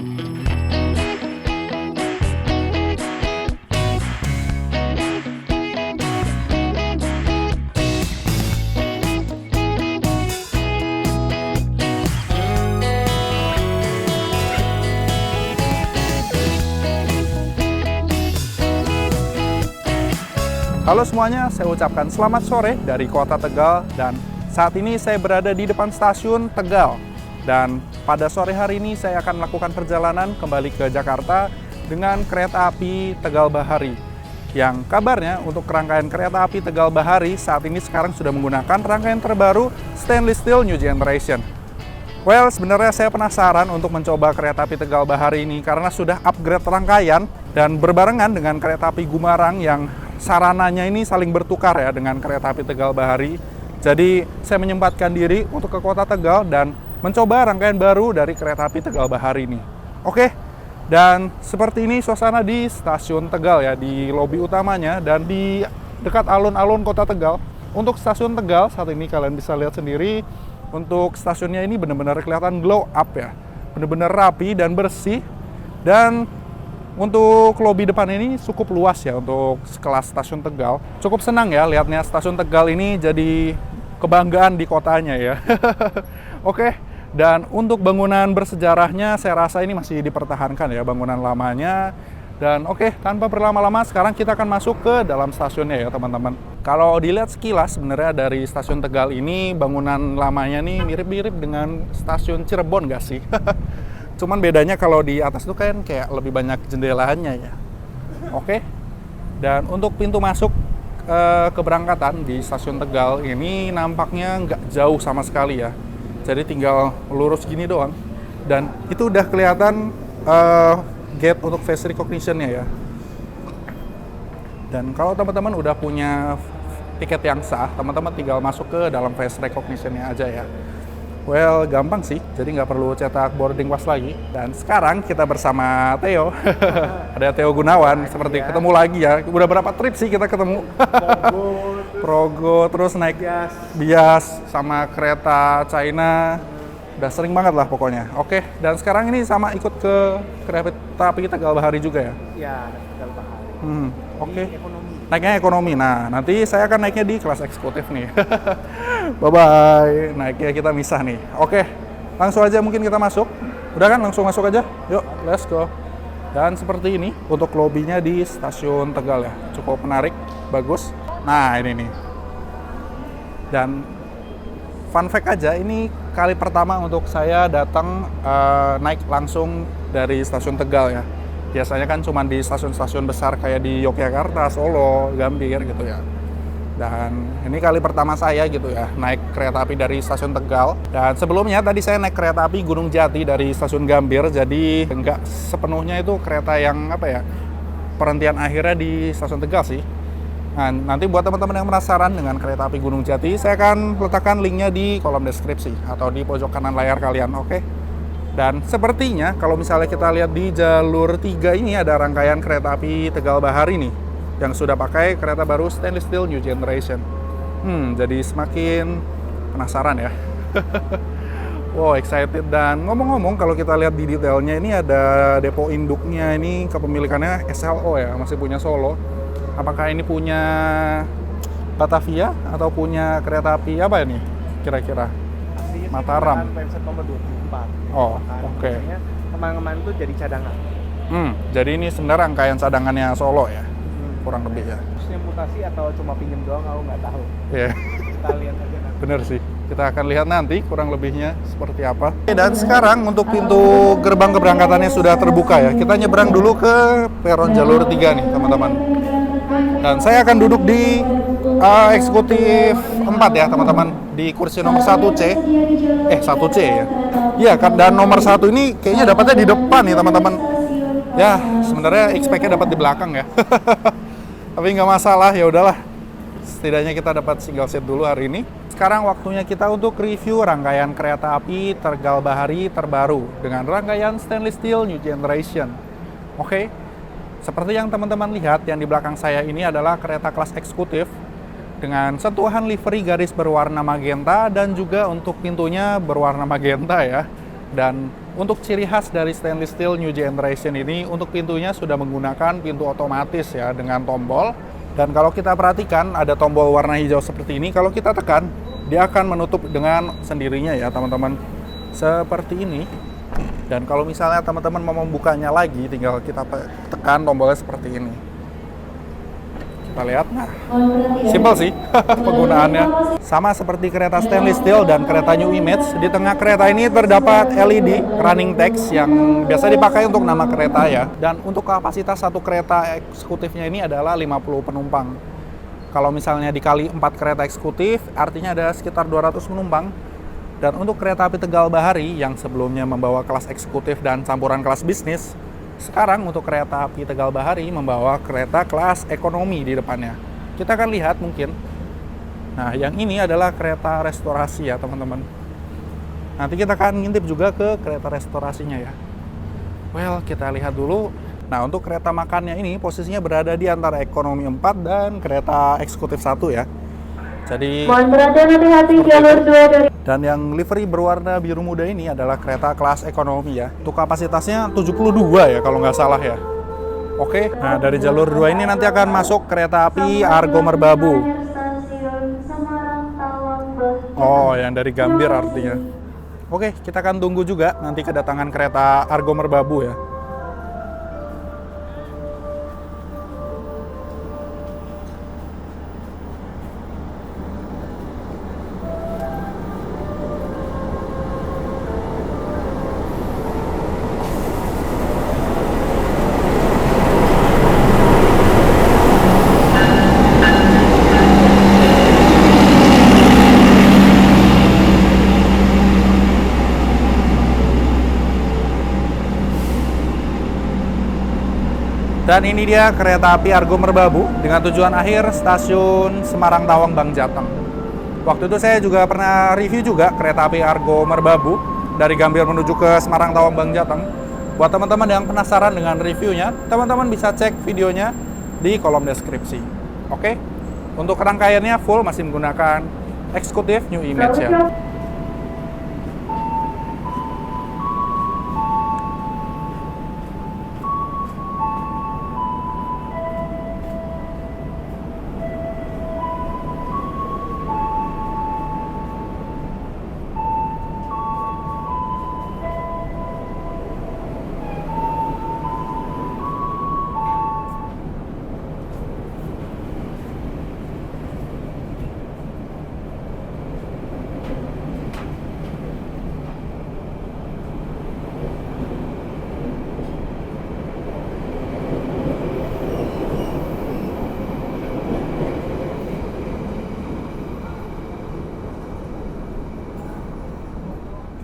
Halo semuanya, saya ucapkan selamat sore dari kota Tegal dan saat ini saya berada di depan stasiun Tegal. Dan pada sore hari ini saya akan melakukan perjalanan kembali ke Jakarta dengan kereta api Tegal Bahari. Yang kabarnya untuk rangkaian kereta api Tegal Bahari saat ini sekarang sudah menggunakan rangkaian terbaru Stainless Steel New Generation. Well, sebenarnya saya penasaran untuk mencoba kereta api Tegal Bahari ini karena sudah upgrade rangkaian dan berbarengan dengan kereta api Gumarang yang sarananya ini saling bertukar ya dengan kereta api Tegal Bahari. Jadi saya menyempatkan diri untuk ke kota Tegal dan mencoba rangkaian baru dari kereta api Tegal Bahari ini. Oke, dan seperti ini suasana di stasiun Tegal ya, di lobi utamanya dan di dekat alun-alun kota Tegal. Untuk stasiun Tegal saat ini kalian bisa lihat sendiri, untuk stasiunnya ini benar-benar kelihatan glow up ya, benar-benar rapi dan bersih. Dan untuk lobi depan ini cukup luas ya untuk sekelas stasiun Tegal. Cukup senang ya lihatnya stasiun Tegal ini jadi kebanggaan di kotanya ya. Oke, dan untuk bangunan bersejarahnya saya rasa ini masih dipertahankan ya bangunan lamanya. Dan oke, tanpa berlama-lama sekarang kita akan masuk ke dalam stasiunnya ya teman-teman. Kalau dilihat sekilas sebenarnya dari stasiun Tegal ini bangunan lamanya nih mirip-mirip dengan stasiun Cirebon nggak sih? Cuman bedanya kalau di atas itu kan kayak lebih banyak jendelanya ya. Oke. Dan untuk pintu masuk keberangkatan di stasiun Tegal ini nampaknya nggak jauh sama sekali ya. Jadi tinggal lurus gini doang. Dan itu udah kelihatan gate untuk face recognition-nya ya. Dan kalau teman-teman udah punya tiket yang sah, teman-teman tinggal masuk ke dalam face recognition-nya aja ya. Well, gampang sih, jadi nggak perlu cetak boarding pass lagi. Dan sekarang kita bersama Theo. Ada Theo Gunawan, seperti ketemu lagi ya. Udah berapa trip sih kita ketemu? Progo, terus naik bias sama kereta China. Udah sering banget lah pokoknya. Oke, dan sekarang ini sama ikut ke kereta api Tegal Bahari juga ya? Iya, Tegal Bahari. Oke. Naiknya ekonomi. Nah, nanti saya akan naiknya di kelas eksekutif nih. Bye-bye. Naiknya kita misah nih. Oke, langsung aja mungkin kita masuk. Udah kan? Langsung masuk aja. Yuk, let's go. Dan seperti ini untuk lobinya di stasiun Tegal ya. Cukup menarik, bagus. Nah, ini nih. Dan fun fact aja, ini kali pertama untuk saya datang naik langsung dari stasiun Tegal ya. Biasanya kan cuma di stasiun-stasiun besar kayak di Yogyakarta, Solo, Gambir gitu ya. Dan ini kali pertama saya gitu ya, naik kereta api dari stasiun Tegal. Dan sebelumnya tadi saya naik kereta api Gunung Jati dari stasiun Gambir, jadi nggak sepenuhnya itu kereta yang apa ya, perhentian akhirnya di stasiun Tegal sih. Nah, nanti buat teman-teman yang penasaran dengan kereta api Gunung Jati, saya akan letakkan linknya di kolom deskripsi atau di pojok kanan layar kalian, oke? Dan sepertinya kalau misalnya kita lihat di jalur 3 ini ada rangkaian kereta api Tegal Bahari nih yang sudah pakai kereta baru Stainless Steel New Generation. Jadi semakin penasaran ya. Wow, excited. Dan ngomong-ngomong kalau kita lihat di detailnya ini ada depo induknya, ini kepemilikannya SLO ya, masih punya Solo. Apakah ini punya Batavia atau punya kereta api apa ini kira-kira? Mataram. Penset nomor 24. Oh, oke. Kemang-kemang itu jadi cadangan. Jadi ini sebenarnya rangkaian cadangannya Solo ya, kurang lebih ya. Terusnya mutasi atau cuma pinjem doang, aku nggak tahu. Iya. Kita lihat aja nanti. Bener sih. Kita akan lihat nanti kurang lebihnya seperti apa. Dan sekarang untuk pintu gerbang keberangkatannya sudah terbuka ya. Kita nyebrang dulu ke peron jalur 3 nih, teman-teman. Dan saya akan duduk di eksekutif 4 ya, teman-teman. Di kursi nomor 1C. 1C ya. Iya, dan nomor 1 ini kayaknya dapatnya di depan nih, teman-teman. Ya, sebenarnya expect-nya dapat di belakang ya. Tapi nggak masalah, ya udahlah. Setidaknya kita dapat single seat dulu hari ini. Sekarang waktunya kita untuk review rangkaian kereta api Tegal Bahari terbaru dengan rangkaian Stainless Steel New Generation. Oke, seperti yang teman-teman lihat, yang di belakang saya ini adalah kereta kelas eksekutif dengan sentuhan livery garis berwarna magenta dan juga untuk pintunya berwarna magenta ya. Dan untuk ciri khas dari stainless steel new generation ini, untuk pintunya sudah menggunakan pintu otomatis ya dengan tombol. Dan kalau kita perhatikan ada tombol warna hijau seperti ini, kalau kita tekan dia akan menutup dengan sendirinya ya teman-teman, seperti ini. Dan kalau misalnya teman-teman mau membukanya lagi, tinggal kita tekan tombolnya seperti ini. Kita lihat, nah simple sih penggunaannya. Sama seperti kereta stainless steel dan kereta new image, di tengah kereta ini terdapat LED running text yang biasa dipakai untuk nama kereta ya. Dan untuk kapasitas satu kereta eksekutifnya ini adalah 50 penumpang. Kalau misalnya dikali 4 kereta eksekutif, artinya ada sekitar 200 penumpang. Dan untuk kereta api Tegal Bahari yang sebelumnya membawa kelas eksekutif dan campuran kelas bisnis, sekarang untuk kereta api Tegal Bahari membawa kereta kelas ekonomi di depannya. Kita akan lihat mungkin. Nah, yang ini adalah kereta restorasi ya teman-teman. Nanti kita akan ngintip juga ke kereta restorasinya ya. Well, kita lihat dulu. Nah, untuk kereta makannya ini posisinya berada di antara ekonomi 4 dan kereta eksekutif 1 ya. Jadi mohon perhatian hati-hati jalur 2 dari. Dan yang livery berwarna biru muda ini adalah kereta kelas ekonomi ya. Untuk kapasitasnya 72 ya kalau nggak salah ya. Oke, nah dari jalur 2 ini nanti akan masuk kereta api Argo Merbabu. Oh, yang dari Gambir artinya. Oke, kita akan tunggu juga nanti kedatangan kereta Argo Merbabu ya. Dan ini dia kereta api Argo Merbabu dengan tujuan akhir stasiun Semarang Tawang Bang Jateng. Waktu itu saya juga pernah review juga kereta api Argo Merbabu dari Gambir menuju ke Semarang Tawang Bang Jateng. Buat teman-teman yang penasaran dengan reviewnya, teman-teman bisa cek videonya di kolom deskripsi. Oke, untuk rangkaiannya full masih menggunakan eksekutif new image ya.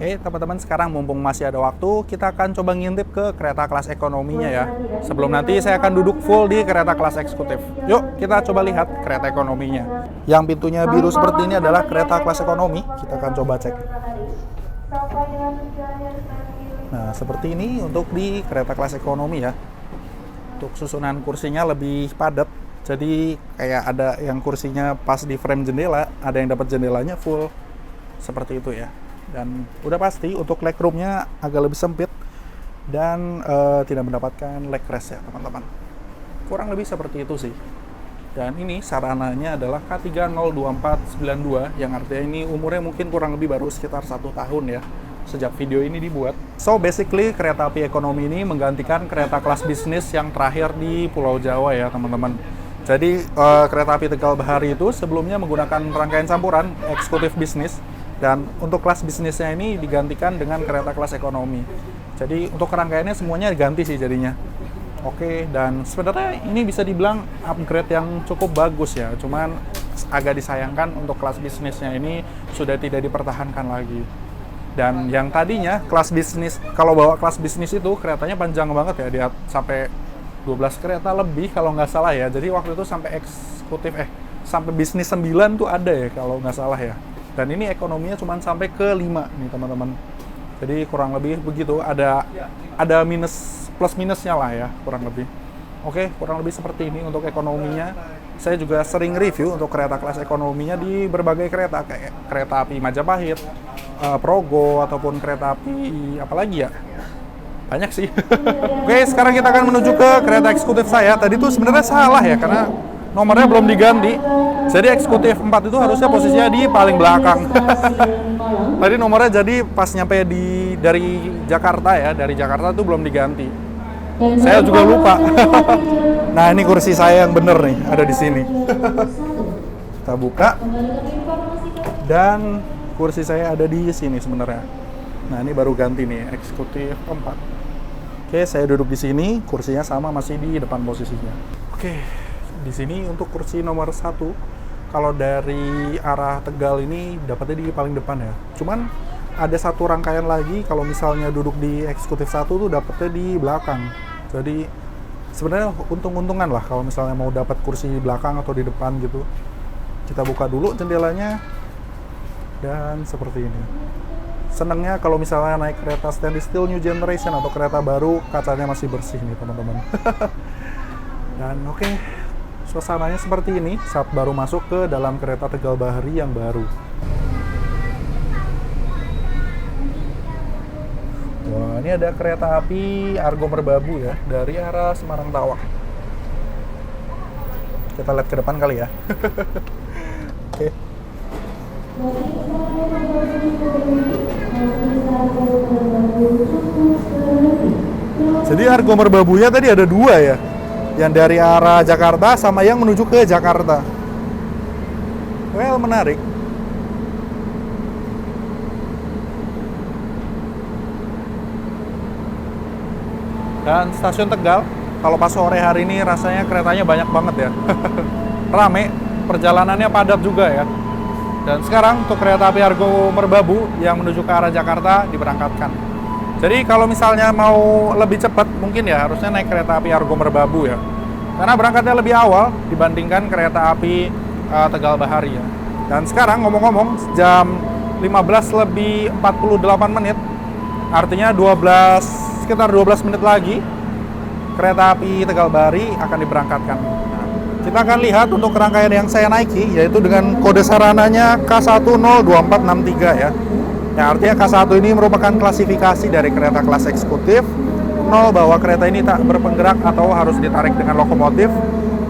Oke, teman-teman, sekarang mumpung masih ada waktu, kita akan coba ngintip ke kereta kelas ekonominya ya. Sebelum nanti saya akan duduk full di kereta kelas eksekutif. Yuk, kita coba lihat kereta ekonominya. Yang pintunya biru seperti ini adalah kereta kelas ekonomi. Kita akan coba cek. Nah, seperti ini untuk di kereta kelas ekonomi ya. Untuk susunan kursinya lebih padat. Jadi kayak ada yang kursinya pas di frame jendela, ada yang dapat jendelanya full. Seperti itu ya. Dan udah pasti untuk legroomnya agak lebih sempit dan tidak mendapatkan leg rest ya teman-teman. Kurang lebih seperti itu sih. Dan ini sarananya adalah K3024992 yang artinya ini umurnya mungkin kurang lebih baru sekitar 1 tahun ya sejak video ini dibuat. So basically kereta api ekonomi ini menggantikan kereta kelas bisnis yang terakhir di Pulau Jawa ya teman-teman. Jadi kereta api Tegal Bahari itu sebelumnya menggunakan rangkaian campuran eksekutif bisnis. Dan untuk kelas bisnisnya ini digantikan dengan kereta kelas ekonomi. Jadi untuk rangkaiannya semuanya diganti sih jadinya. Oke, dan sebenarnya ini bisa dibilang upgrade yang cukup bagus ya. Cuman agak disayangkan untuk kelas bisnisnya ini sudah tidak dipertahankan lagi. Dan yang tadinya kelas bisnis, kalau bawa kelas bisnis itu keretanya panjang banget ya, dia sampai 12 kereta lebih kalau nggak salah ya. Jadi waktu itu sampai eksekutif, sampai bisnis 9 tuh ada ya kalau nggak salah ya. Dan ini ekonominya cuma sampai ke 5 nih teman-teman. Jadi kurang lebih begitu, ada minus plus minusnya lah ya kurang lebih. Oke, kurang lebih seperti ini untuk ekonominya. Saya juga sering review untuk kereta kelas ekonominya di berbagai kereta kayak kereta api Majapahit, Progo ataupun kereta api apalagi ya. Banyak sih. Oke, sekarang kita akan menuju ke kereta eksekutif saya. Tadi tuh sebenarnya salah ya karena nomornya belum diganti. Jadi eksekutif 4 itu harusnya posisinya di paling belakang. Tadi nomornya jadi pas nyampe dari Jakarta ya, dari Jakarta tuh belum diganti. Saya juga lupa. Nah, ini kursi saya yang bener nih, ada di sini. Kita buka. Dan kursi saya ada di sini sebenarnya. Nah, ini baru ganti nih, eksekutif 4. Oke, saya duduk di sini, kursinya sama masih di depan posisinya. Oke, di sini untuk kursi nomor 1, kalau dari arah Tegal ini dapatnya di paling depan ya. Cuman ada satu rangkaian lagi kalau misalnya duduk di eksekutif 1 tuh dapatnya di belakang. Jadi sebenarnya untung-untungan lah kalau misalnya mau dapat kursi di belakang atau di depan gitu. Kita buka dulu jendelanya dan seperti ini. Senangnya kalau misalnya naik kereta stainless steel new generation atau kereta baru, kacanya masih bersih nih teman-teman. Dan oke, suasananya seperti ini saat baru masuk ke dalam kereta Tegal Bahari yang baru. Wah, ini ada kereta api Argo Merbabu ya, dari arah Semarang Tawang. Kita lihat ke depan kali ya. Oke. Jadi Argo Merbabunya tadi ada 2 ya, yang dari arah Jakarta sama yang menuju ke Jakarta. Well, menarik. Dan stasiun Tegal, kalau pas sore hari ini rasanya keretanya banyak banget ya. Rame, perjalanannya padat juga ya. Dan sekarang untuk kereta api Argo Merbabu yang menuju ke arah Jakarta diberangkatkan. Jadi kalau misalnya mau lebih cepat, mungkin ya harusnya naik kereta api Argo Merbabu ya. Karena berangkatnya lebih awal dibandingkan kereta api Tegal Bahari ya. Dan sekarang ngomong-ngomong jam 15:48, artinya sekitar 12 menit lagi kereta api Tegal Bahari akan diberangkatkan. Nah, kita akan lihat untuk rangkaian yang saya naiki, yaitu dengan kode sarananya K102463 ya. Yang artinya K1 ini merupakan klasifikasi dari kereta kelas eksekutif. 0 bahwa kereta ini tak berpenggerak atau harus ditarik dengan lokomotif.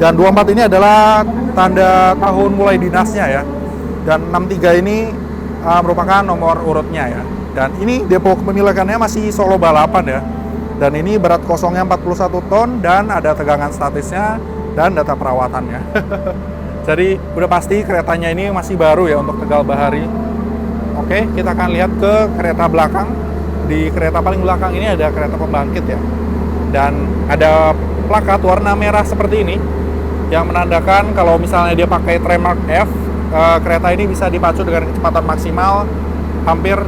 Dan 24 ini adalah tanda tahun mulai dinasnya ya. Dan 63 ini merupakan nomor urutnya ya. Dan ini depo kepemilikannya masih Solo Balapan ya. Dan ini berat kosongnya 41 ton dan ada tegangan statisnya dan data perawatannya. Jadi udah pasti keretanya ini masih baru ya untuk Tegal Bahari. Oke, kita akan lihat ke kereta belakang. Di kereta paling belakang ini ada kereta pembangkit ya. Dan ada plakat warna merah seperti ini yang menandakan kalau misalnya dia pakai Tramark F, kereta ini bisa dipacu dengan kecepatan maksimal hampir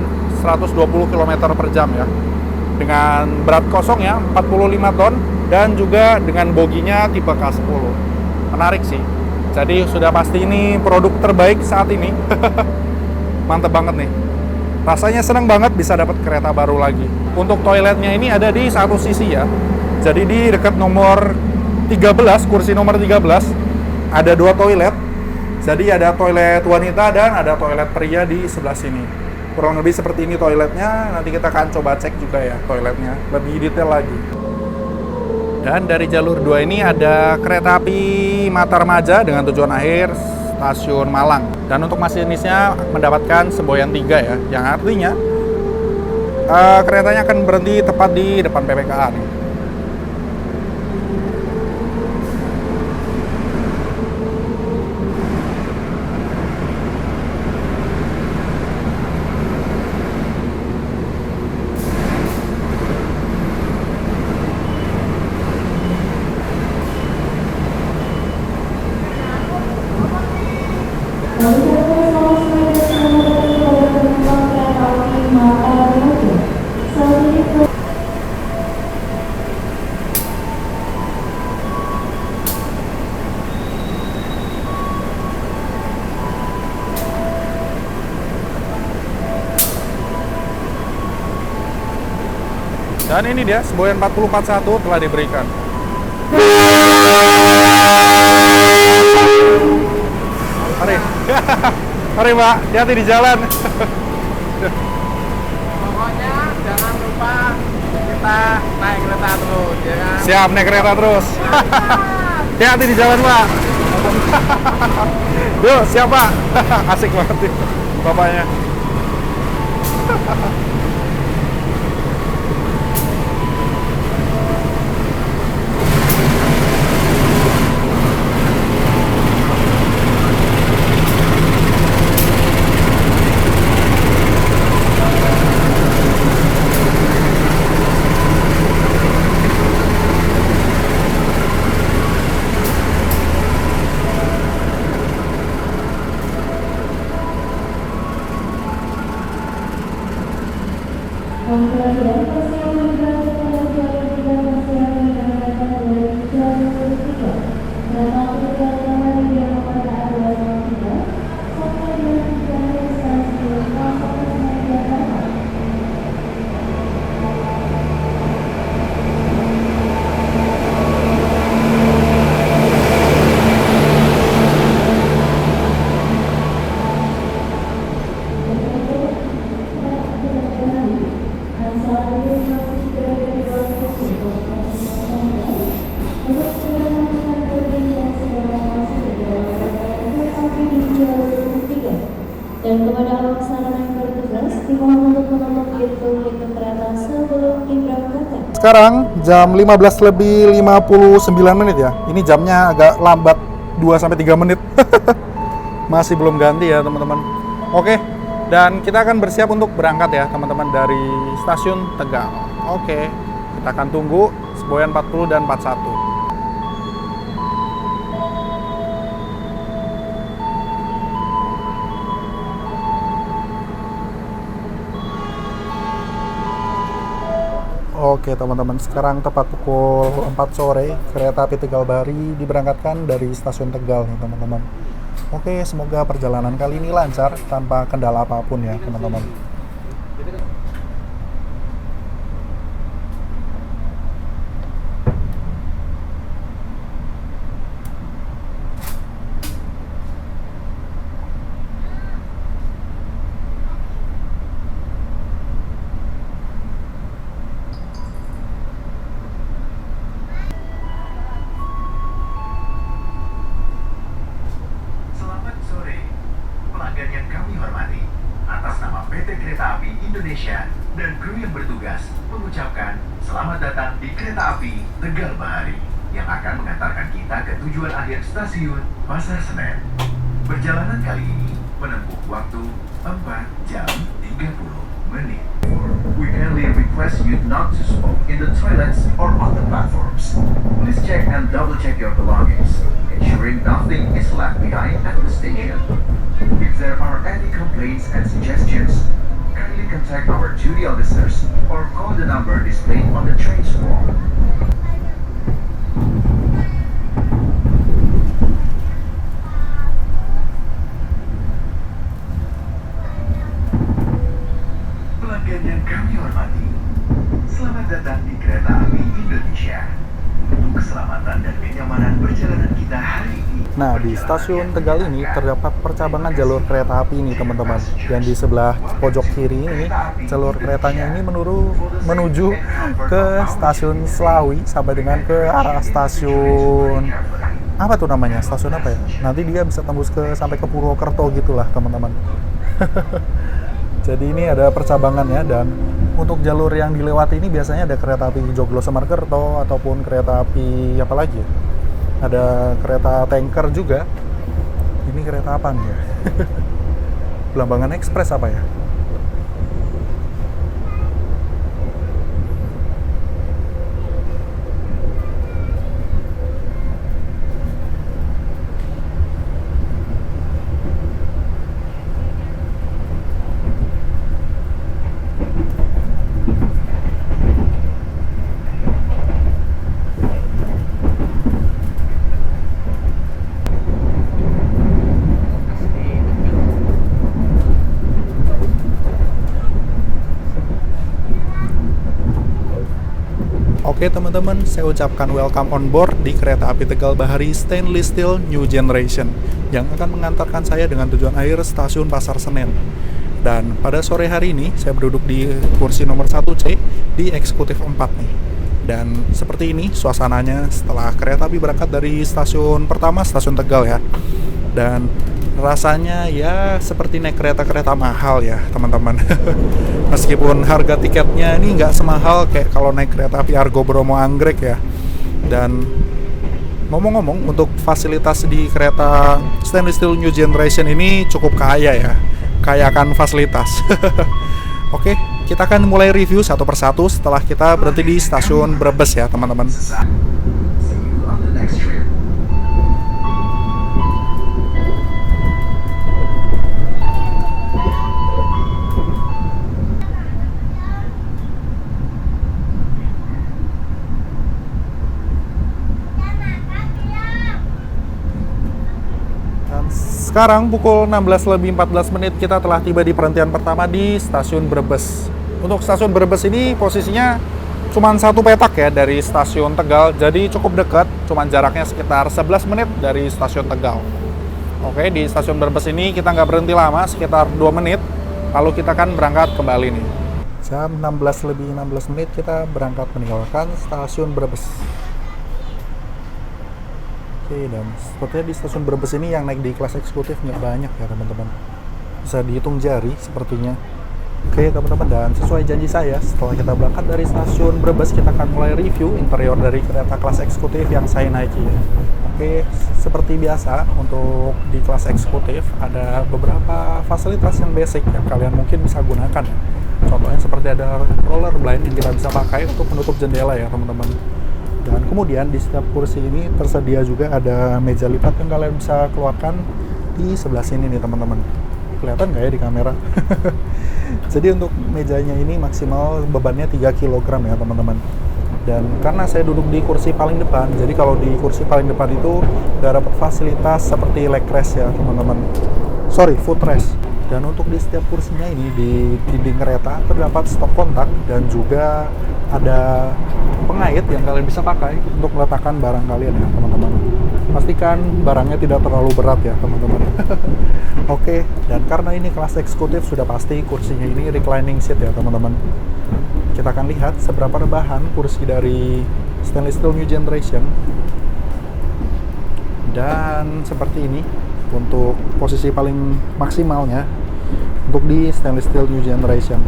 120 km per jam ya. Dengan berat kosongnya 45 ton dan juga dengan boginya tipe K10. Menarik sih. Jadi sudah pasti ini produk terbaik saat ini. Mantep banget nih. Rasanya senang banget bisa dapat kereta baru lagi. Untuk toiletnya ini ada di satu sisi ya. Jadi di dekat nomor 13, kursi nomor 13 ada 2 toilet. Jadi ada toilet wanita dan ada toilet pria di sebelah sini. Kurang lebih seperti ini toiletnya. Nanti kita akan coba cek juga ya toiletnya lebih detail lagi. Dan dari jalur 2 ini ada kereta api Matarmaja dengan tujuan akhir stasiun Malang. Dan untuk masinisnya mendapatkan semboyan 3 ya, yang artinya keretanya akan berhenti tepat di depan PPKA nih. Dan ini dia, semboyan 4041 telah diberikan. Mari. Mari Mbak, hati-hati di jalan. kita naik kereta terus, ya kan? Siap, naik kereta terus. Hati-hati di jalan, Pak. Yuk, siap, Pak. Asik banget nih bapaknya. Dan kepada awak sana yang bertugas, dimohon untuk menutup pintu kereta sebelum diberangkatkan. Sekarang jam 15:59 menit ya. Ini jamnya agak lambat 2-3 menit. Masih belum ganti ya teman-teman. Oke, dan kita akan bersiap untuk berangkat ya teman-teman dari stasiun Tegal. Oke, kita akan tunggu Semboyan 40 dan 41. Oke teman-teman, sekarang tepat pukul 4 sore, kereta api Tegal Bahari diberangkatkan dari stasiun Tegal nih teman-teman. Oke, semoga perjalanan kali ini lancar tanpa kendala apapun ya teman-teman. Yang kami hormati, atas nama PT Kereta Api Indonesia dan kru yang bertugas mengucapkan selamat datang di Kereta Api Tegal Bahari yang akan mengantarkan kita ke tujuan akhir stasiun Pasar Senen. Perjalanan kali ini menempuh waktu 4 jam 30 menit. We kindly request you not to smoke in the toilets or on the platforms. Please check and double check your belongings, ensuring nothing is left behind at the station. If there are any complaints and suggestions, kindly contact our duty officers or call the number displayed on the train wall. Pelanggan yang kami hormati, selamat datang di Kereta Api Indonesia. Untuk keselamatan dan kenyamanan perjalanan kita hari ini. Nah, di stasiun Tegal ini terdapat percabangan jalur kereta api ini teman-teman. Dan di sebelah pojok kiri ini, jalur keretanya ini menuju ke stasiun Selawi sampai dengan ke arah stasiun apa tuh namanya? Stasiun apa ya? Nanti dia bisa tembus sampai ke Purwokerto gitulah teman-teman. Jadi ini ada percabangannya, dan untuk jalur yang dilewati ini biasanya ada kereta api Joglo Semarkerto ataupun kereta api apa lagi ya? Ada kereta tanker juga. Ini kereta apa nih ya? Belambangan Ekspres apa ya? Oke teman-teman, saya ucapkan welcome on board di kereta api Tegal Bahari Stainless Steel New Generation yang akan mengantarkan saya dengan tujuan akhir stasiun Pasar Senen. Dan pada sore hari ini saya berduduk di kursi nomor 1C di eksekutif 4 nih. Dan seperti ini suasananya setelah kereta api berangkat dari stasiun pertama, stasiun Tegal ya. Dan rasanya ya seperti naik kereta-kereta mahal ya teman-teman. Meskipun harga tiketnya ini nggak semahal kayak kalau naik kereta api Argo Bromo Anggrek ya. Dan ngomong-ngomong, untuk fasilitas di kereta Stainless Steel New Generation ini cukup kaya ya. Kaya akan fasilitas. Oke, kita akan mulai review satu persatu setelah kita berhenti di stasiun Brebes ya teman-teman. See you on the next trip. Sekarang pukul 16:14 kita telah tiba di perhentian pertama di stasiun Brebes. Untuk stasiun Brebes ini posisinya cuma satu petak ya dari stasiun Tegal, jadi cukup dekat, cuma jaraknya sekitar 11 menit dari stasiun Tegal. Oke, di stasiun Brebes ini kita nggak berhenti lama, sekitar 2 menit, lalu kita akan berangkat kembali nih. Jam 16:16 kita berangkat meninggalkan stasiun Brebes. Oke, dan sepertinya di stasiun Brebes ini yang naik di kelas eksekutif nggak banyak ya teman-teman. Bisa dihitung jari sepertinya. Oke teman-teman, dan sesuai janji saya, setelah kita berangkat dari stasiun Brebes, kita akan mulai review interior dari kereta kelas eksekutif yang saya naiki ya. Oke, seperti biasa untuk di kelas eksekutif ada beberapa fasilitas yang basic yang kalian mungkin bisa gunakan ya. Contohnya seperti ada roller blind yang kita bisa pakai untuk menutup jendela ya teman-teman. Dan kemudian di setiap kursi ini tersedia juga ada meja lipat yang kalian bisa keluarkan di sebelah sini nih teman-teman. Kelihatan nggak ya di kamera? Jadi untuk mejanya ini maksimal bebannya 3 kg ya teman-teman. Dan karena saya duduk di kursi paling depan, jadi kalau di kursi paling depan itu nggak dapat fasilitas seperti leg rest ya teman-teman. Sorry, footrest. Dan untuk di setiap kursinya ini di dinding kereta terdapat stop kontak dan juga ada pengait yang kalian bisa pakai untuk meletakkan barang kalian ya teman-teman. Pastikan barangnya tidak terlalu berat ya teman-teman. Oke, dan karena ini kelas eksekutif sudah pasti kursinya ini reclining seat ya teman-teman. Kita akan lihat seberapa rebahan kursi dari Stainless Steel New Generation. Dan seperti ini untuk posisi paling maksimalnya untuk di Stainless Steel New Generation.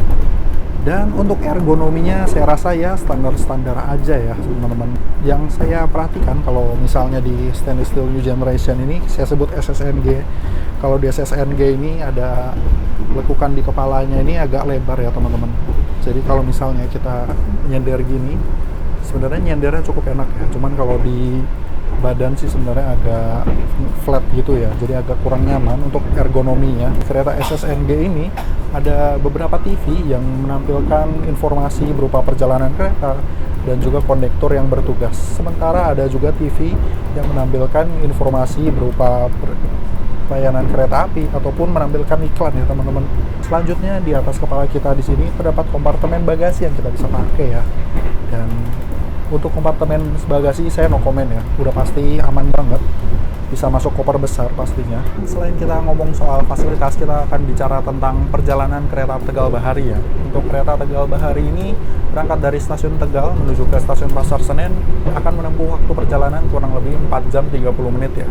Dan untuk ergonominya saya rasa ya standar-standar aja ya teman-teman. Yang saya perhatikan kalau misalnya di Stainless Steel New Generation ini saya sebut SSNG. Kalau di SSNG ini ada lekukan di kepalanya ini agak lebar ya teman-teman. Jadi kalau misalnya kita nyender gini, sebenarnya nyendernya cukup enak ya. Cuman kalau di badan sih sebenarnya agak flat gitu ya, jadi agak kurang nyaman untuk ergonominya. Kereta SSNG ini ada beberapa TV yang menampilkan informasi berupa perjalanan kereta dan juga kondektur yang bertugas. Sementara ada juga TV yang menampilkan informasi berupa layanan kereta api ataupun menampilkan iklan ya teman-teman. Selanjutnya di atas kepala kita di sini terdapat kompartemen bagasi yang kita bisa pakai ya. Dan untuk kompartemen bagasi saya no comment ya, udah pasti aman banget, bisa masuk koper besar pastinya. Selain kita ngomong soal fasilitas, kita akan bicara tentang perjalanan kereta Tegal Bahari ya. Untuk kereta Tegal Bahari ini berangkat dari stasiun Tegal menuju ke stasiun Pasar Senen akan menempuh waktu perjalanan kurang lebih 4 jam 30 menit ya.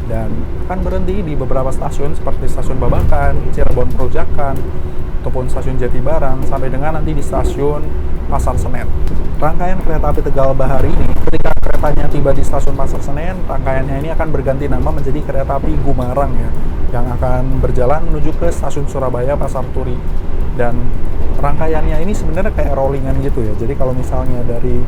Dan akan berhenti di beberapa stasiun seperti stasiun Babakan, Cirebon Perujakan, ataupun stasiun Jatibarang sampai dengan nanti di stasiun Pasar Senen. Rangkaian kereta api Tegal Bahari ini, ketika keretanya tiba di stasiun Pasar Senen, rangkaiannya ini akan berganti nama menjadi kereta api Gumarang ya, yang akan berjalan menuju ke stasiun Surabaya Pasar Turi. Dan rangkaiannya ini sebenarnya kayak rollingan gitu ya. Jadi kalau misalnya dari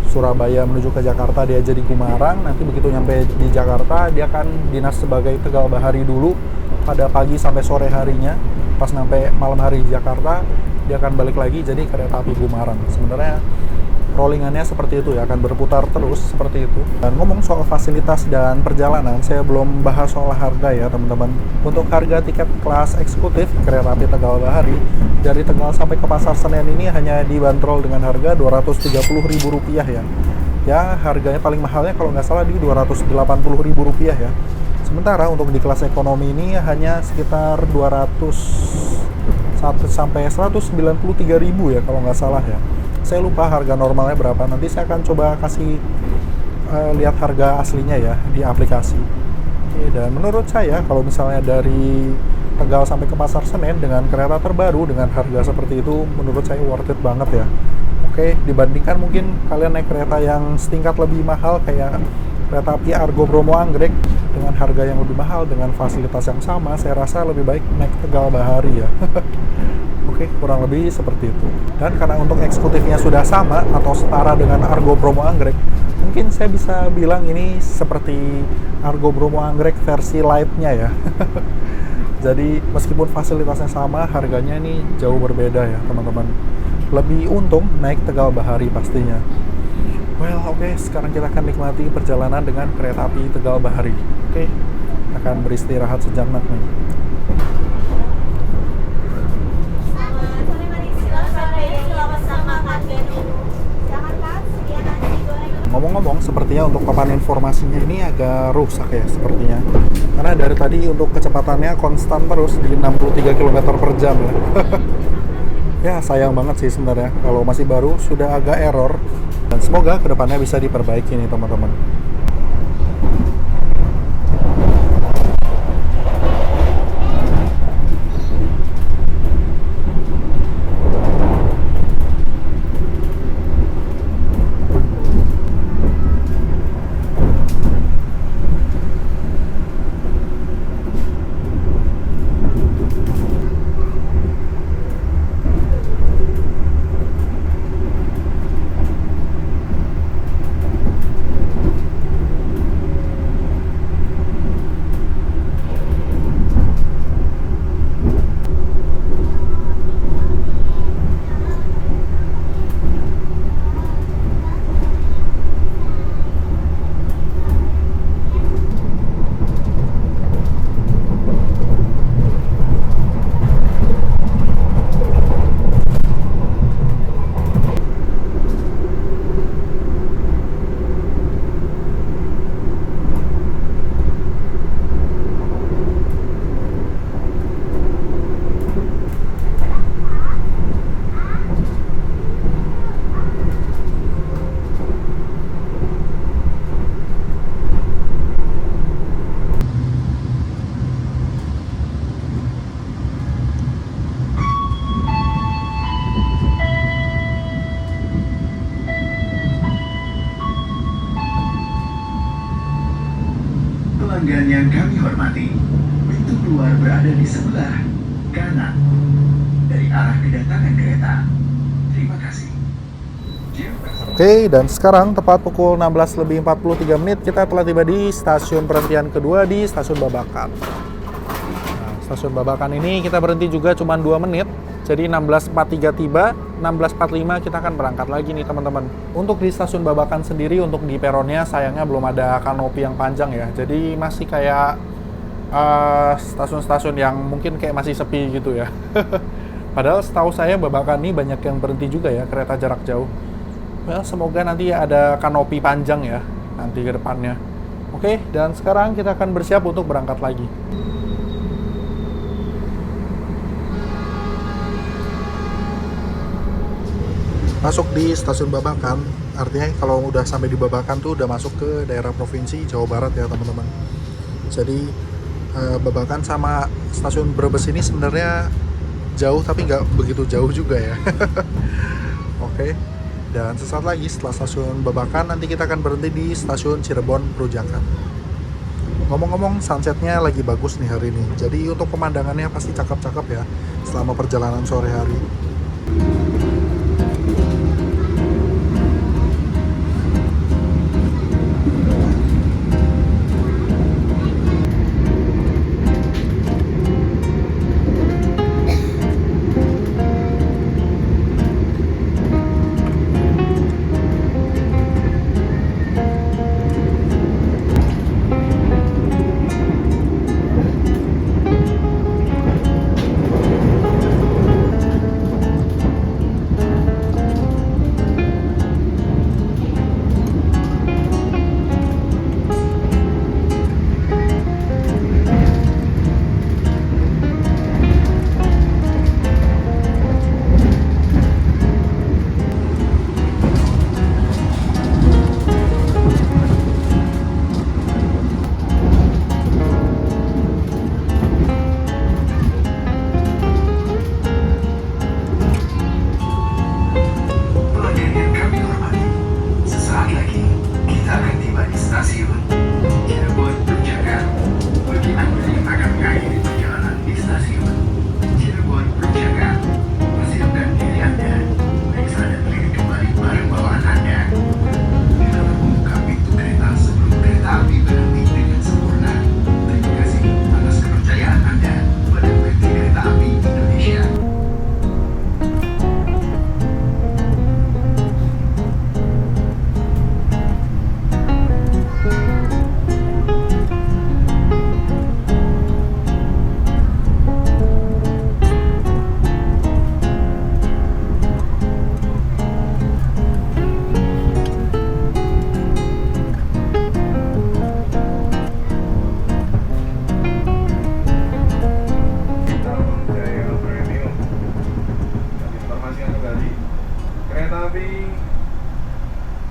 Surabaya menuju ke Jakarta dia jadi Gumarang, nanti begitu nyampe di Jakarta dia akan dinas sebagai Tegal Bahari dulu pada pagi sampai sore harinya. Pas sampai malam hari di Jakarta dia akan balik lagi jadi kereta api Gumarang. Sebenarnya rollingannya seperti itu ya, akan berputar terus seperti itu. Dan ngomong soal fasilitas dan perjalanan, saya belum bahas soal harga ya teman-teman. Untuk harga tiket kelas eksekutif kereta api Tegal Bahari dari Tegal sampai ke Pasar Senen ini hanya dibanderol dengan harga Rp230.000 ya. Ya harganya paling mahalnya kalau nggak salah di Rp280.000 ya. Sementara untuk di kelas ekonomi ini hanya sekitar 200 sampai 193.000 ya kalau nggak salah ya. Saya lupa harga normalnya berapa. Nanti saya akan coba kasih lihat harga aslinya ya di aplikasi. Oke, dan menurut saya kalau misalnya dari Tegal sampai ke Pasar Senen dengan kereta terbaru dengan harga seperti itu, menurut saya worth it banget ya. Oke, dibandingkan mungkin kalian naik kereta yang setingkat lebih mahal kayak kereta api Argo Bromo Anggrek dengan harga yang lebih mahal dengan fasilitas yang sama, saya rasa lebih baik naik Tegal Bahari ya. Oke, kurang lebih seperti itu. Dan karena untuk eksekutifnya sudah sama atau setara dengan Argo Bromo Anggrek, mungkin saya bisa bilang ini seperti Argo Bromo Anggrek versi light-nya ya. Jadi meskipun fasilitasnya sama, harganya ini jauh berbeda ya teman-teman. Lebih untung naik Tegal Bahari pastinya. Well, oke, sekarang kita akan nikmati perjalanan dengan kereta api Tegal Bahari. Oke, akan beristirahat sejenak nih. Ngomong-ngomong, sepertinya untuk papan informasinya ini agak rusak ya sepertinya. Karena dari tadi untuk kecepatannya konstan terus di 63 km per jam ya. Ya sayang banget sih sebenarnya kalau masih baru sudah agak error. Dan semoga kedepannya bisa diperbaiki nih teman-teman. Pelanggan yang kami hormati, pintu keluar berada di sebelah kanan dari arah kedatangan kereta. Terima kasih. Oke, dan sekarang tepat pukul 16:43 kita telah tiba di stasiun perhentian kedua di Stasiun Babakan. Nah, Stasiun Babakan ini kita berhenti juga cuma 2 menit. Jadi 16:43 tiba, 16:45 kita akan berangkat lagi nih teman-teman. Untuk di Stasiun Babakan sendiri, untuk di peronnya sayangnya belum ada kanopi yang panjang ya. Jadi masih kayak stasiun-stasiun yang mungkin kayak masih sepi gitu ya. Padahal setahu saya Babakan ini banyak yang berhenti juga ya, kereta jarak jauh. Well, semoga nanti ada kanopi panjang ya nanti ke depannya. Oke, dan sekarang kita akan bersiap untuk berangkat lagi. Masuk di Stasiun Babakan, artinya kalau udah sampai di Babakan tuh udah masuk ke daerah provinsi Jawa Barat ya teman-teman. Jadi Babakan sama Stasiun Brebes ini sebenarnya jauh tapi nggak begitu jauh juga ya. Oke, dan sesaat lagi setelah Stasiun Babakan nanti kita akan berhenti di Stasiun Cirebon Perujakan. Ngomong-ngomong, sunsetnya lagi bagus nih hari ini. Jadi untuk pemandangannya pasti cakep-cakep ya selama perjalanan sore hari.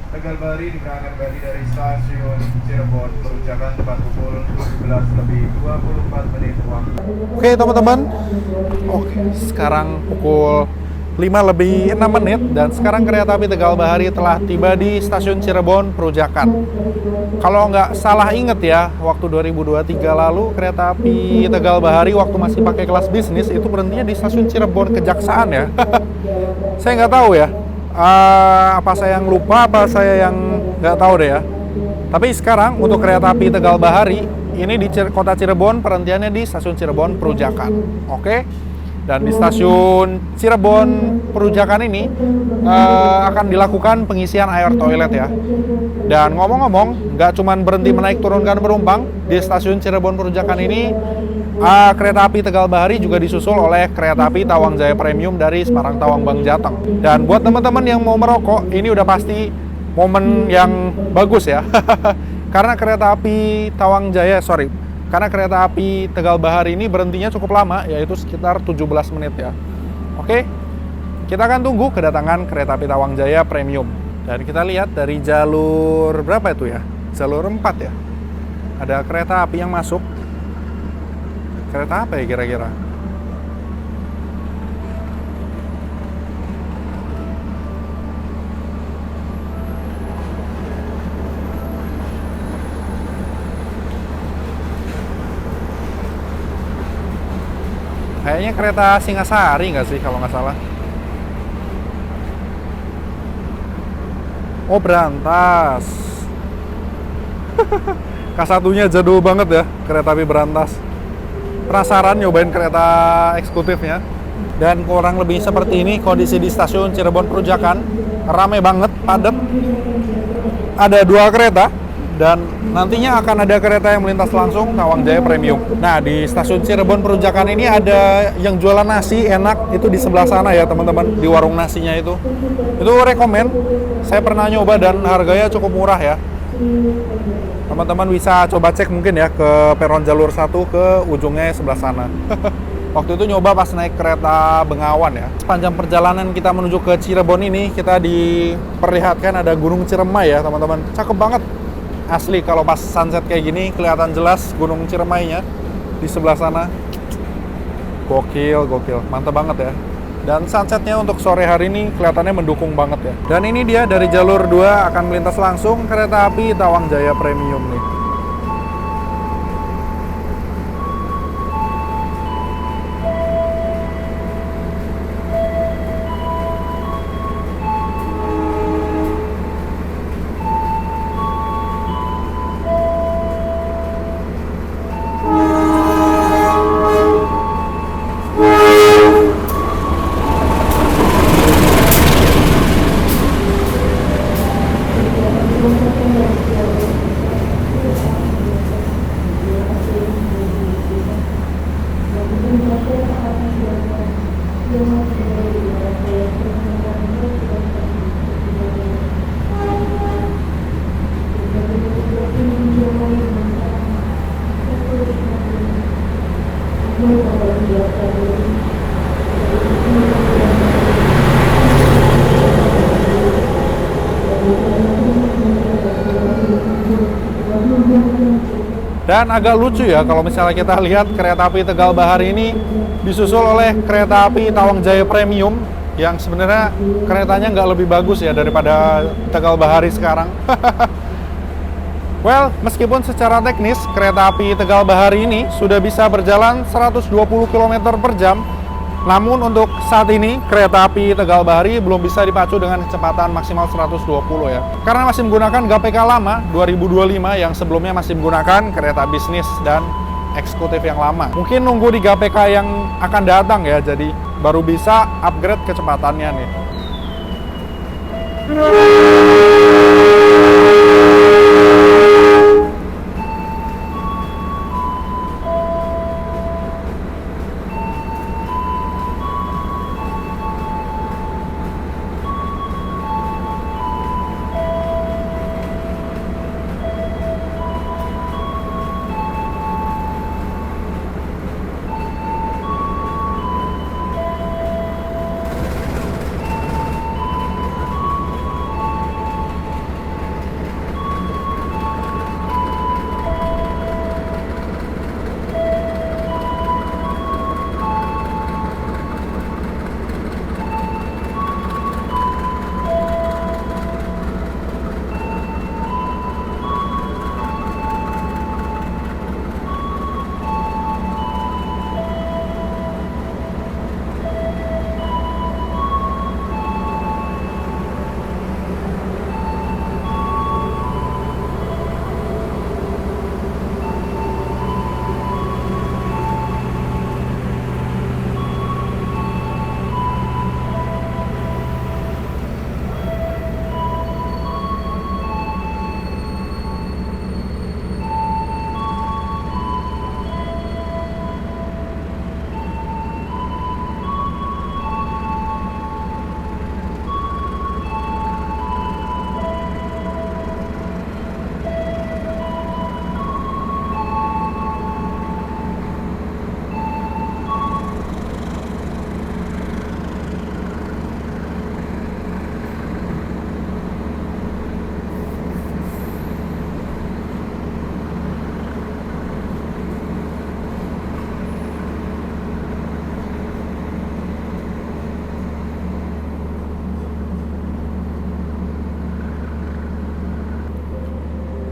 Tegal Bahari diberangkatkan kembali dari stasiun Cirebon. Perujakan tepat pukul 17:24 waktu. Oke teman-teman, oke sekarang pukul 5:06 dan sekarang kereta api Tegal Bahari telah tiba di stasiun Cirebon Perujakan. Kalau nggak salah inget ya, waktu 2023 lalu kereta api Tegal Bahari waktu masih pakai kelas bisnis itu berhentinya di stasiun Cirebon Kejaksaan ya. Saya nggak tahu ya, apa saya yang lupa, apa saya yang nggak tahu deh ya. Tapi sekarang untuk kereta api Tegal Bahari ini di kota Cirebon perhentiannya di stasiun Cirebon Perujakan. Oke. Dan di stasiun Cirebon Perujakan ini akan dilakukan pengisian air toilet ya. Dan ngomong-ngomong, nggak cuma berhenti menaik turunkan penumpang, di stasiun Cirebon Perujakan ini kereta api Tegal Bahari juga disusul oleh kereta api Tawang Jaya Premium dari Semarang Tawang Bang Jateng. Dan buat teman-teman yang mau merokok, ini udah pasti momen yang bagus ya. Karena kereta api karena kereta api Tegal Bahari ini berhentinya cukup lama, yaitu sekitar 17 menit ya. Oke, kita akan tunggu kedatangan kereta api Tawang Jaya Premium. Dan kita lihat dari jalur berapa itu ya? Jalur 4 ya. Ada kereta api yang masuk. Kereta apa ya kira-kira? Kayaknya kereta Singasari nggak sih kalau nggak salah? Oh, Berantas. K1-nya jadul banget ya, kereta api Berantas. Penasaran nyobain kereta eksekutifnya. Dan kurang lebih seperti ini kondisi di stasiun Cirebon Perujakan. Rame banget, padat. Ada 2 kereta. Dan nantinya akan ada kereta yang melintas langsung Tawang Jaya Premium. Nah, di stasiun Cirebon Perujakan ini ada yang jualan nasi enak, itu di sebelah sana ya teman-teman, di warung nasinya itu. Itu rekomen, saya pernah nyoba dan harganya cukup murah ya. Teman-teman bisa coba cek mungkin ya ke peron jalur 1 ke ujungnya sebelah sana. Waktu itu nyoba pas naik kereta Bengawan ya. Sepanjang perjalanan kita menuju ke Cirebon ini, kita diperlihatkan ada Gunung Ciremai ya teman-teman. Cakep banget. Asli kalau pas sunset kayak gini kelihatan jelas Gunung Ciremainya di sebelah sana. Gokil, mantap banget ya. Dan sunsetnya untuk sore hari ini kelihatannya mendukung banget ya. Dan ini dia dari jalur 2 akan melintas langsung kereta api Tawang Jaya Premium nih. Dan agak lucu ya kalau misalnya kita lihat kereta api Tegal Bahari ini disusul oleh kereta api Tawang Jaya Premium yang sebenarnya keretanya nggak lebih bagus ya daripada Tegal Bahari sekarang. Well, meskipun secara teknis kereta api Tegal Bahari ini sudah bisa berjalan 120 km per jam, namun untuk saat ini kereta api Tegal Bahari belum bisa dipacu dengan kecepatan maksimal 120 ya. Karena masih menggunakan GPK lama 2025 yang sebelumnya masih menggunakan kereta bisnis dan eksekutif yang lama. Mungkin nunggu di GPK yang akan datang ya, jadi baru bisa upgrade kecepatannya nih.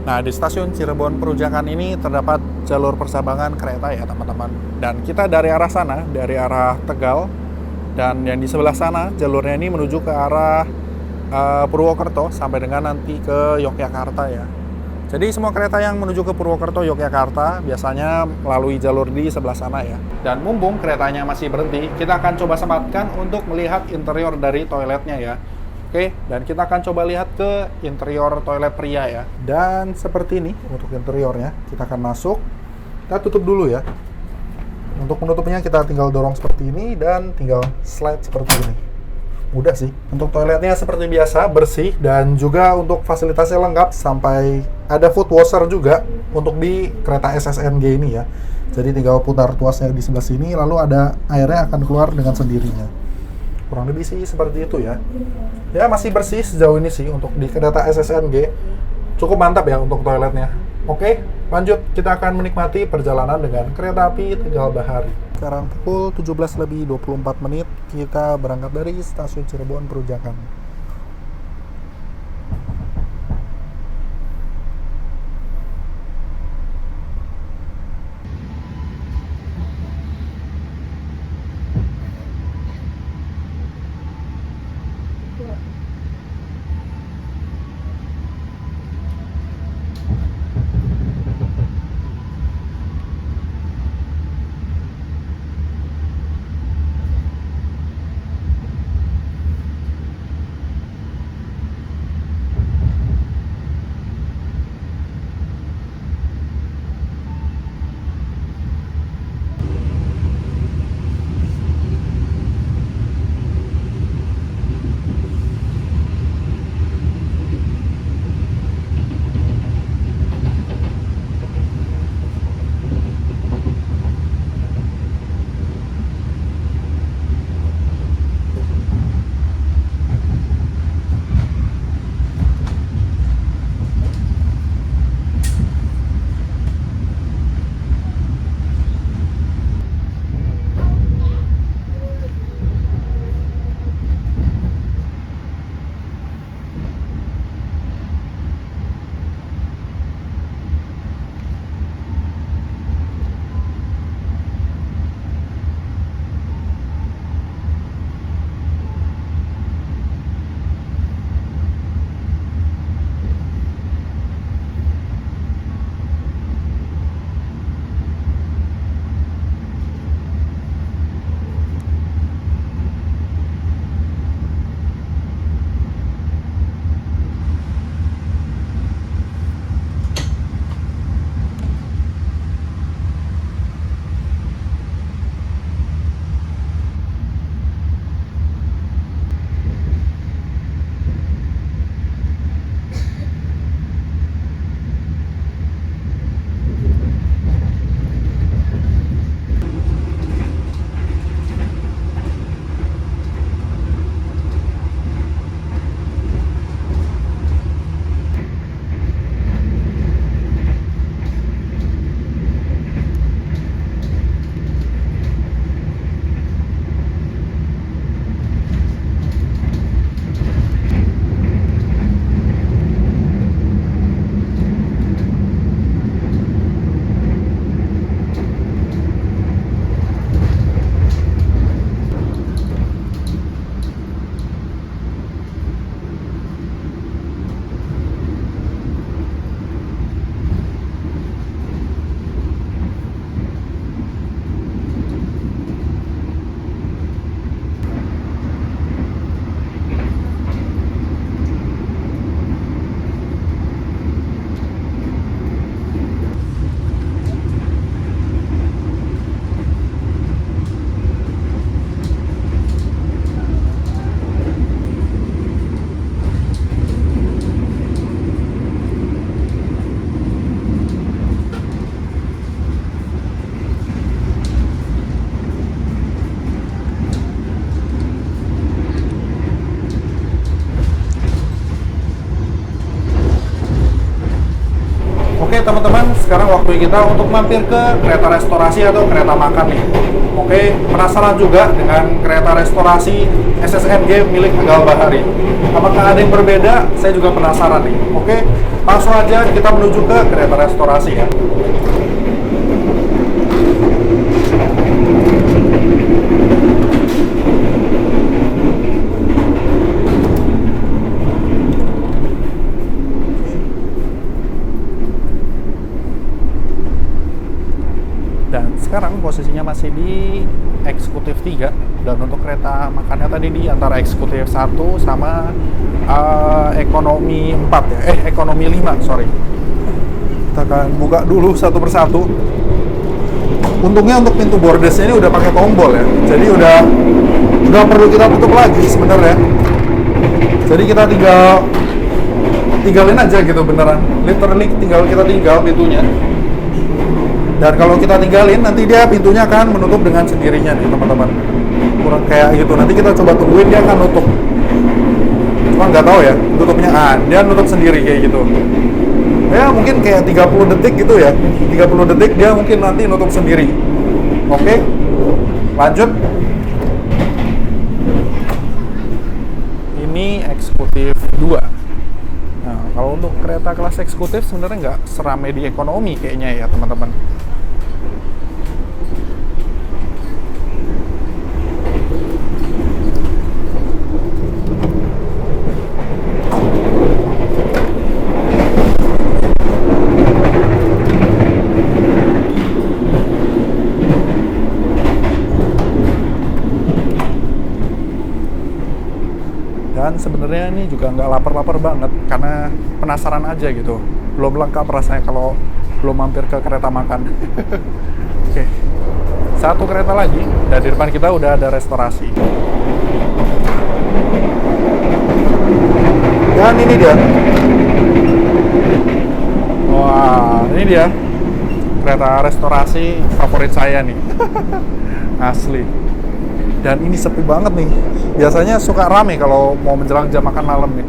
Nah, di stasiun Cirebon Perujakan ini terdapat jalur persabangan kereta ya teman-teman. Dan kita dari arah sana, dari arah Tegal, dan yang di sebelah sana jalurnya ini menuju ke arah Purwokerto sampai dengan nanti ke Yogyakarta ya. Jadi semua kereta yang menuju ke Purwokerto, Yogyakarta biasanya melalui jalur di sebelah sana ya. Dan mumpung keretanya masih berhenti, kita akan coba sempatkan untuk melihat interior dari toiletnya ya. Oke, dan kita akan coba lihat ke interior toilet pria ya. Dan seperti ini untuk interiornya, kita akan masuk. Kita tutup dulu ya. Untuk penutupnya kita tinggal dorong seperti ini dan tinggal slide seperti ini. Mudah sih. Untuk toiletnya seperti biasa, bersih, dan juga untuk fasilitasnya lengkap sampai ada foot washer juga untuk di kereta SSNG ini ya. Jadi tinggal putar tuasnya di sebelah sini, lalu ada airnya akan keluar dengan sendirinya. Kurang lebih sih seperti itu ya. Ya masih bersih sejauh ini sih untuk di kereta SSNG. Cukup mantap ya untuk toiletnya. Oke, lanjut kita akan menikmati perjalanan dengan kereta api Tegal Bahari. Sekarang pukul 17:24, kita berangkat dari stasiun Cirebon Perujakan. Oke teman-teman, sekarang waktu kita untuk mampir ke kereta restorasi atau kereta makan nih. Oke, penasaran juga dengan kereta restorasi SSNG milik Tegal Bahari. Apakah ada yang berbeda? Saya juga penasaran nih. Oke, langsung aja kita menuju ke kereta restorasi ya. Dan sekarang posisinya masih di eksekutif 3, dan untuk kereta makannya tadi di antara eksekutif 1 sama ekonomi 4 ya, ekonomi 5, sorry. Kita akan buka dulu satu persatu. Untungnya untuk pintu bordesnya ini udah pakai tombol ya, jadi udah nggak perlu kita tutup lagi sebenarnya. Jadi kita tinggalin aja gitu beneran, literally kita tinggal pintunya. Dan kalau kita tinggalin, nanti dia pintunya akan menutup dengan sendirinya nih teman-teman. Kurang kayak gitu, nanti kita coba tungguin dia akan nutup. Cuma nggak tahu ya, tutupnya, dia nutup sendiri kayak gitu. Ya mungkin kayak 30 detik gitu ya, 30 detik dia mungkin nanti nutup sendiri. Oke, lanjut. Ini eksekutif 2. Nah, kalau untuk kereta kelas eksekutif sebenarnya nggak seramai di ekonomi kayaknya ya teman-teman. Dan sebenarnya ini juga nggak lapar-lapar banget, karena penasaran aja gitu. Belum lengkap rasanya kalau belum mampir ke kereta makan. Oke, satu kereta lagi, dan di depan kita udah ada restorasi. Dan ini dia. Wah, ini dia kereta restorasi favorit saya nih. Asli. Dan ini sepi banget nih. Biasanya suka rame kalau mau menjelang jam makan malam nih.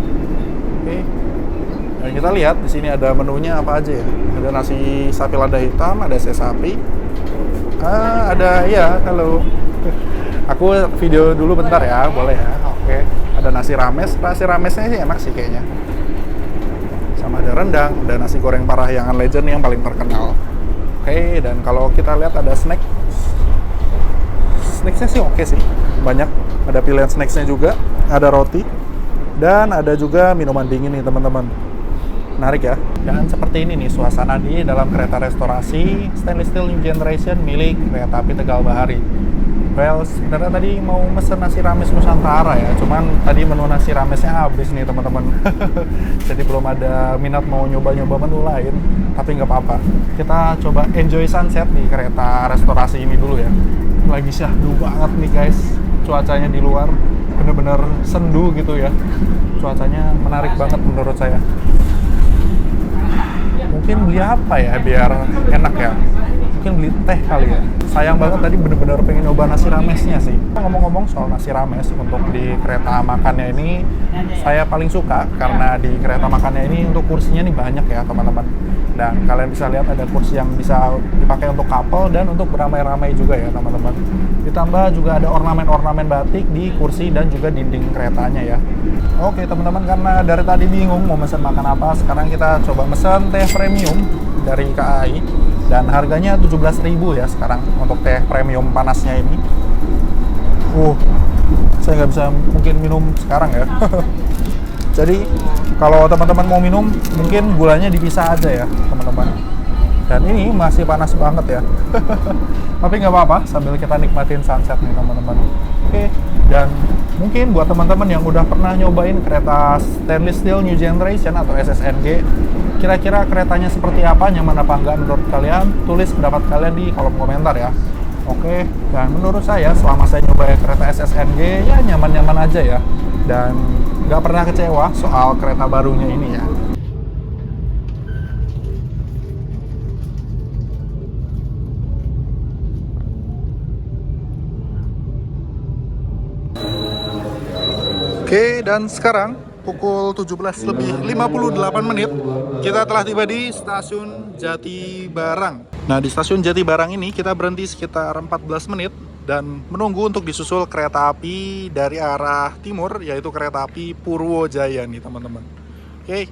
Oke. Dan kita lihat di sini ada menunya apa aja ya. Ada nasi sapi lada hitam, ada es sapi. Ada ya, halo. Aku video dulu bentar ya, boleh ya. Oke. Ada nasi rames. Nasi ramesnya sih enak sih kayaknya. Sama ada rendang, ada nasi goreng Parahyangan Legend yang paling terkenal. Oke, dan kalau kita lihat ada snack. Snacksnya sih oke sih, banyak. Ada pilihan snacksnya juga, ada roti, dan ada juga minuman dingin nih teman-teman. Menarik ya. Dan seperti ini nih suasana di dalam kereta restorasi stainless steel new generation milik Kereta Api Tegal Bahari. Well, sebenarnya tadi mau mesen nasi rames Nusantara ya, cuman tadi menu nasi ramesnya habis nih teman-teman. Jadi belum ada minat mau nyoba-nyoba menu lain, tapi nggak apa-apa. Kita coba enjoy sunset di kereta restorasi ini dulu ya. Lagi syahdu banget nih guys, cuacanya di luar bener-bener sendu gitu ya. Cuacanya menarik banget menurut saya. Mungkin beli apa ya biar enak ya? Mungkin beli teh kali ya. Sayang banget tadi bener-bener pengen nyoba nasi ramesnya sih. Ngomong-ngomong soal nasi rames, untuk di kereta makannya ini saya paling suka karena di kereta makannya ini untuk kursinya nih banyak ya teman-teman. Dan kalian bisa lihat ada kursi yang bisa dipakai untuk couple dan untuk beramai-ramai juga ya teman-teman. Ditambah juga ada ornamen-ornamen batik di kursi dan juga dinding keretanya ya. Oke teman-teman, karena dari tadi bingung mau mesen makan apa, sekarang kita coba mesen teh premium dari KAI. Dan harganya 17.000 ya sekarang untuk teh premium panasnya ini. Saya nggak bisa mungkin minum sekarang ya. Jadi kalau teman-teman mau minum, mungkin gulanya dipisah aja ya teman-teman. Dan ini masih panas banget ya. Tapi nggak apa-apa, sambil kita nikmatin sunset nih teman-teman. Oke, dan mungkin buat teman-teman yang udah pernah nyobain kereta stainless steel new generation atau SSNG, kira-kira keretanya seperti apa, nyaman apa enggak menurut kalian? Tulis pendapat kalian di kolom komentar ya. Oke, dan menurut saya selama saya nyobain kereta SSNG ya nyaman-nyaman aja ya. Dan nggak pernah kecewa soal kereta barunya ini ya. Oke, dan sekarang pukul 17 lebih 58 menit, kita telah tiba di stasiun Jatibarang. Nah, di stasiun Jatibarang ini kita berhenti sekitar 14 menit dan menunggu untuk disusul kereta api dari arah timur, yaitu kereta api Purwojaya nih teman-teman. Oke,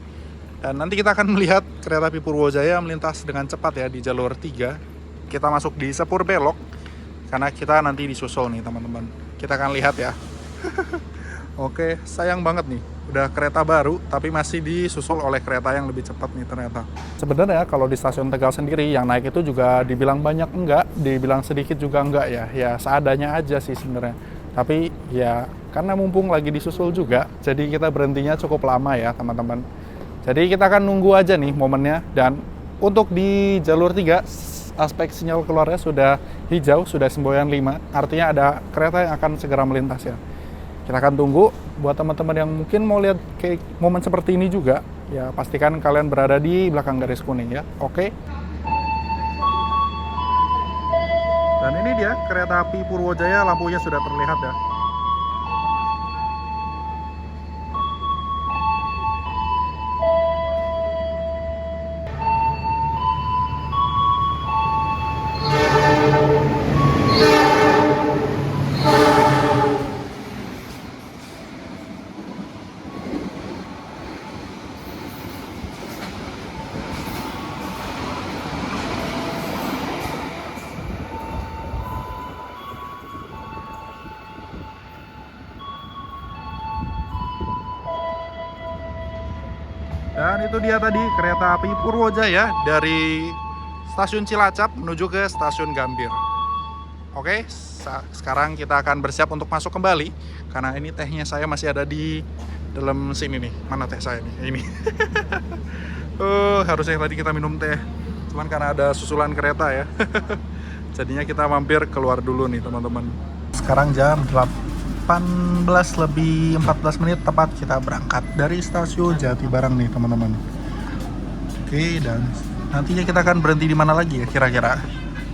dan nanti kita akan melihat kereta api Purwojaya melintas dengan cepat ya di jalur 3. Kita masuk di Sepur Belok, karena kita nanti disusul nih teman-teman. Kita akan lihat ya. Oke, sayang banget nih. Udah kereta baru, tapi masih disusul oleh kereta yang lebih cepat nih ternyata. Sebenarnya kalau di stasiun Tegal sendiri, yang naik itu juga dibilang banyak enggak, dibilang sedikit juga enggak ya. Ya seadanya aja sih sebenarnya. Tapi ya karena mumpung lagi disusul juga, jadi kita berhentinya cukup lama ya teman-teman. Jadi kita akan nunggu aja nih momennya. Dan untuk di jalur 3, aspek sinyal keluarnya sudah hijau, sudah semboyan 5. Artinya ada kereta yang akan segera melintas ya. Kita akan tunggu. Buat teman-teman yang mungkin mau lihat kayak momen seperti ini juga, ya pastikan kalian berada di belakang garis kuning ya. Oke. Dan ini dia kereta api Purwojaya, lampunya sudah terlihat ya. Dan itu dia tadi kereta api Purwojaya dari stasiun Cilacap menuju ke stasiun Gambir. Oke, sekarang kita akan bersiap untuk masuk kembali. Karena ini tehnya saya masih ada di dalam sini nih. Mana teh saya nih? Ini. Harusnya tadi kita minum teh. Cuman karena ada susulan kereta ya. Jadinya kita mampir keluar dulu nih teman-teman. Sekarang jam 18 lebih 14 menit tepat kita berangkat dari stasiun Jatibarang nih teman-teman. Oke, dan nantinya kita akan berhenti di mana lagi ya kira-kira?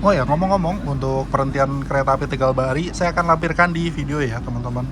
Oh ya, ngomong-ngomong, untuk perhentian kereta api Tegal Bahari saya akan lampirkan di video ya teman-teman.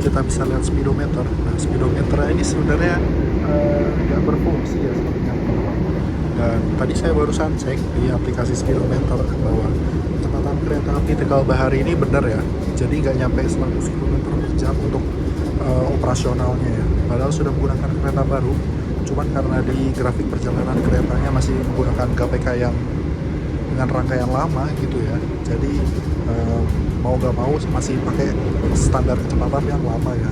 Kita bisa lihat speedometer. Nah, speedometer ini sebenarnya nggak berfungsi ya sepertinya teman-teman. Dan tadi saya barusan cek di aplikasi speedometer bahwa kecepatan kereta api Tegal Bahari ini benar ya. Jadi nggak nyampe 100 km per jam untuk operasionalnya ya. Padahal sudah menggunakan kereta baru. Cuman karena di grafik perjalanan keretanya masih menggunakan GPK yang dengan rangkaian lama gitu ya. Jadi mau gak mau masih pakai standar kecepatan yang lama ya.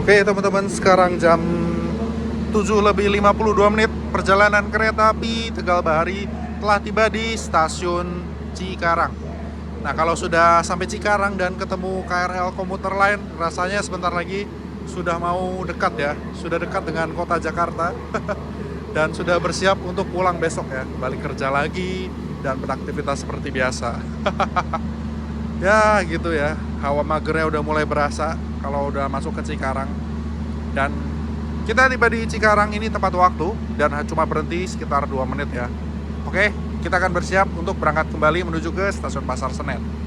Oke teman-teman, sekarang jam 7:52. Perjalanan kereta api Tegal Bahari telah tiba di stasiun Cikarang. Nah, kalau sudah sampai Cikarang dan ketemu KRL komuter lain, rasanya sebentar lagi sudah mau dekat ya. Sudah dekat dengan kota Jakarta. Dan sudah bersiap untuk pulang besok ya. Balik kerja lagi dan beraktivitas seperti biasa. Ya gitu ya, hawa magernya udah mulai berasa kalau udah masuk ke Cikarang. Dan kita tiba di Cikarang ini tepat waktu dan cuma berhenti sekitar 2 menit ya. Oke, kita akan bersiap untuk berangkat kembali menuju ke stasiun Pasar Senen.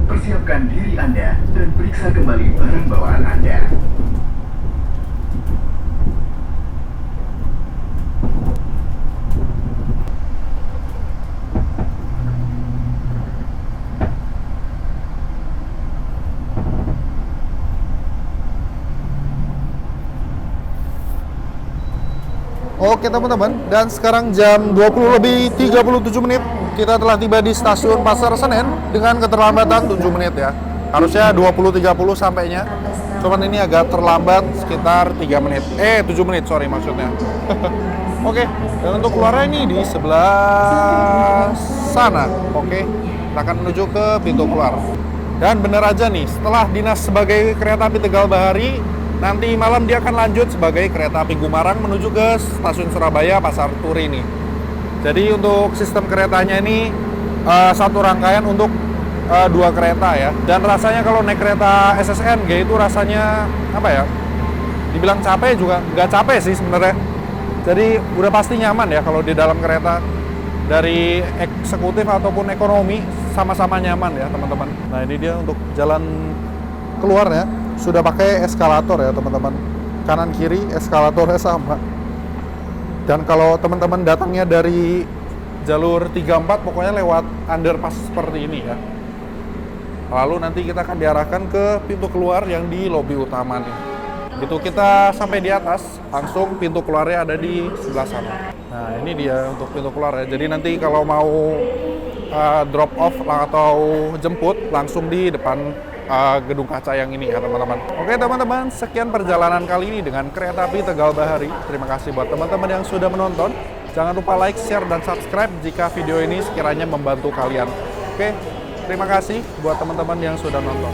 Persiapkan diri Anda dan periksa kembali barang bawaan Anda. Oke teman-teman, dan sekarang jam 20:37, kita telah tiba di stasiun Pasar Senen dengan keterlambatan 7 menit ya. Harusnya 20:30 sampainya, cuman ini agak terlambat sekitar 3 menit. 7 menit, sorry maksudnya. Oke, dan untuk keluarnya ini di sebelah sana. Oke, kita akan menuju ke pintu keluar. Dan bener aja nih, setelah dinas sebagai kereta api Tegal Bahari, nanti malam dia akan lanjut sebagai kereta api Gumarang menuju ke stasiun Surabaya Pasar Turi nih. Jadi untuk sistem keretanya ini satu rangkaian untuk 2 kereta ya. Dan rasanya kalau naik kereta SSNG itu rasanya apa ya? Dibilang capek juga nggak capek sih sebenarnya. Jadi udah pasti nyaman ya kalau di dalam kereta. Dari eksekutif ataupun ekonomi sama-sama nyaman ya teman-teman. Nah ini dia untuk jalan keluarnya. Sudah pakai eskalator ya teman-teman. Kanan kiri eskalatornya sama. Dan kalau teman-teman datangnya dari jalur 34 pokoknya lewat underpass seperti ini ya. Lalu nanti kita akan diarahkan ke pintu keluar yang di lobi utama nih. Gitu kita sampai di atas, langsung pintu keluarnya ada di sebelah sana. Nah ini dia untuk pintu keluar ya. Jadi nanti kalau mau drop off atau jemput langsung di depan gedung kaca yang ini ya teman-teman. Oke teman-teman, sekian perjalanan kali ini dengan kereta api Tegal Bahari. Terima kasih buat teman-teman yang sudah menonton. Jangan lupa like, share, dan subscribe jika video ini sekiranya membantu kalian. Oke, terima kasih buat teman-teman yang sudah nonton.